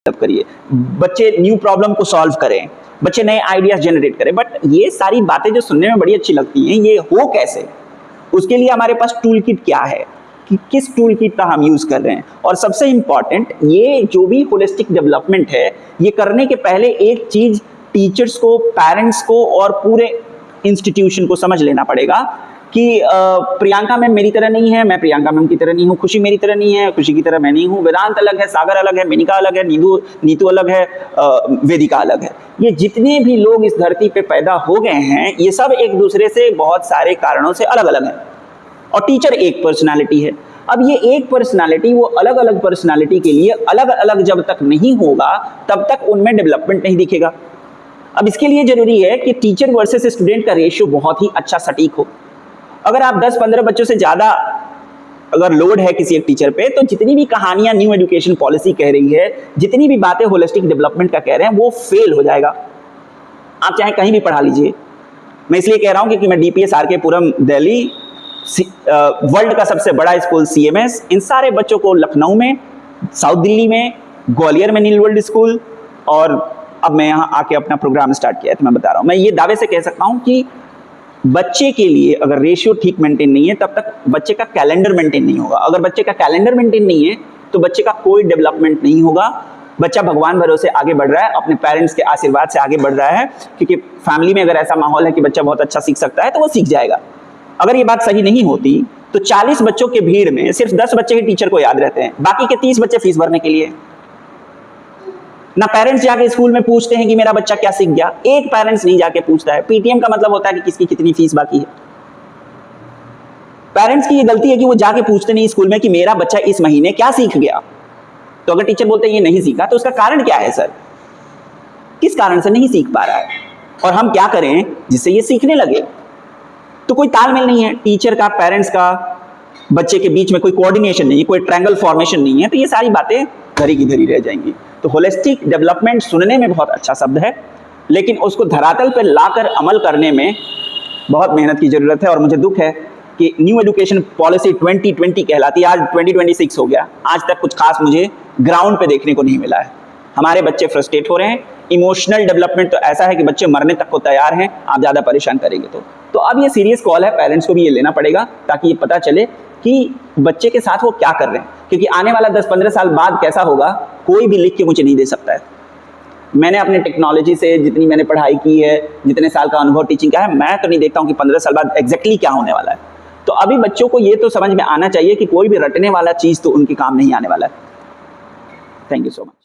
Develop करिए, बच्चे new problem को सॉल्व करें, बच्चे नए आइडियाज जनरेट करें। बट ये सारी बातें जो सुनने में बड़ी अच्छी लगती हैं, ये हो कैसे? उसके लिए हमारे पास टूल किट क्या है, कि किस टूल किट का हम यूज कर रहे हैं। और सबसे इंपॉर्टेंट, ये जो भी होलिस्टिक डेवलपमेंट है, ये करने के पहले एक चीज टीचर्स को, पेरेंट्स को और पूरे इंस्टीट्यूशन को समझ लेना पड़ेगा कि प्रियंका मैम मेरी तरह नहीं है, मैं प्रियंका मैम की तरह नहीं हूँ, खुशी मेरी तरह नहीं है, खुशी की तरह मैं नहीं हूँ, वेदांत अलग है, सागर अलग है, मेनिका अलग है, नीतू अलग है, वेदिका अलग है। ये जितने भी लोग इस धरती पे पैदा हो गए हैं, ये सब एक दूसरे से बहुत सारे कारणों से अलग अलग हैं। और टीचर एक पर्सनालिटी है। अब ये एक पर्सनालिटी वो अलग अलग पर्सनालिटी के लिए अलग अलग जब तक नहीं होगा, तब तक उनमें डेवलपमेंट नहीं दिखेगा। अब इसके लिए जरूरी है कि टीचर वर्सेस स्टूडेंट का रेशियो बहुत ही अच्छा सटीक हो। अगर आप 10-15 बच्चों से ज्यादा अगर लोड है किसी एक टीचर पे, तो जितनी भी कहानियां न्यू एजुकेशन पॉलिसी कह रही है, जितनी भी बातें होलिस्टिक डेवलपमेंट का कह रहे हैं, वो फेल हो जाएगा। आप चाहे कहीं भी पढ़ा लीजिए। मैं इसलिए कह रहा हूं क्योंकि मैं डीपीएस आरके पुरम दिल्ली, वर्ल्ड का सबसे बड़ा स्कूल सीएमएस, इन सारे बच्चों को लखनऊ में, साउथ दिल्ली में, ग्वालियर में नील वर्ल्ड स्कूल, और अब मैं यहाँ आके अपना प्रोग्राम स्टार्ट किया है। तो मैं बता रहा हूँ, मैं ये दावे से कह सकता हूँ कि बच्चे के लिए अगर रेशियो ठीक मेंटेन नहीं है, तब तक बच्चे का कैलेंडर मेंटेन नहीं होगा। अगर बच्चे का कैलेंडर मेंटेन नहीं है, तो बच्चे का कोई डेवलपमेंट नहीं होगा। बच्चा भगवान भरोसे आगे बढ़ रहा है, अपने पेरेंट्स के आशीर्वाद से आगे बढ़ रहा है, क्योंकि फैमिली में अगर ऐसा माहौल है कि बच्चा बहुत अच्छा सीख सकता है, तो वो सीख जाएगा। अगर ये बात सही नहीं होती, तो 40 बच्चों के भीड़ में सिर्फ 10 बच्चे ही टीचर को याद रहते हैं, बाकी के 30 बच्चे फीस भरने के लिए। ना पेरेंट्स जाके स्कूल में पूछते हैं कि मेरा बच्चा क्या सीख गया, एक पेरेंट्स नहीं जाके पूछता है। पीटीएम का मतलब होता है कि किसकी कितनी फीस बाकी है। पेरेंट्स की ये गलती है कि वो जाके पूछते नहीं स्कूल में कि मेरा बच्चा इस महीने क्या सीख गया। तो अगर टीचर बोलते हैं ये नहीं सीखा, तो उसका कारण क्या है सर? किस कारण से नहीं सीख पा रहा है, और हम क्या करें जिससे ये सीखने लगे? तो कोई तालमेल नहीं है टीचर का, पेरेंट्स का, बच्चे के बीच में कोई कोऑर्डिनेशन नहीं है, कोई ट्रायंगल फॉर्मेशन नहीं है, तो ये सारी बातें धरी की धरी रह जाएंगी। तो होलिस्टिक डेवलपमेंट सुनने में बहुत अच्छा शब्द है, लेकिन उसको धरातल पर लाकर अमल करने में बहुत मेहनत की जरूरत है। और मुझे दुख है कि न्यू एजुकेशन पॉलिसी 2020 कहलाती है, आज 2026 हो गया, आज तक कुछ खास मुझे ग्राउंड पे देखने को नहीं मिला है। हमारे बच्चे फ्रस्ट्रेट हो रहे हैं। इमोशनल डेवलपमेंट तो ऐसा है कि बच्चे मरने तक को तैयार हैं, आप ज़्यादा परेशान करेंगे तो अब ये सीरियस कॉल है, पेरेंट्स को भी ये लेना पड़ेगा, ताकि ये पता चले कि बच्चे के साथ वो क्या कर रहे हैं। क्योंकि आने वाला 10-15 साल बाद कैसा होगा, कोई भी लिख के मुझे नहीं दे सकता है। मैंने अपने टेक्नोलॉजी से जितनी मैंने पढ़ाई की है, जितने साल का अनुभव टीचिंग का है, मैं तो नहीं देखता हूँ कि 15 साल बाद एग्जैक्टली क्या होने वाला है। तो अभी बच्चों को ये तो समझ में आना चाहिए कि कोई भी रटने वाला चीज़ तो उनके काम नहीं आने वाला है। Thank you so much.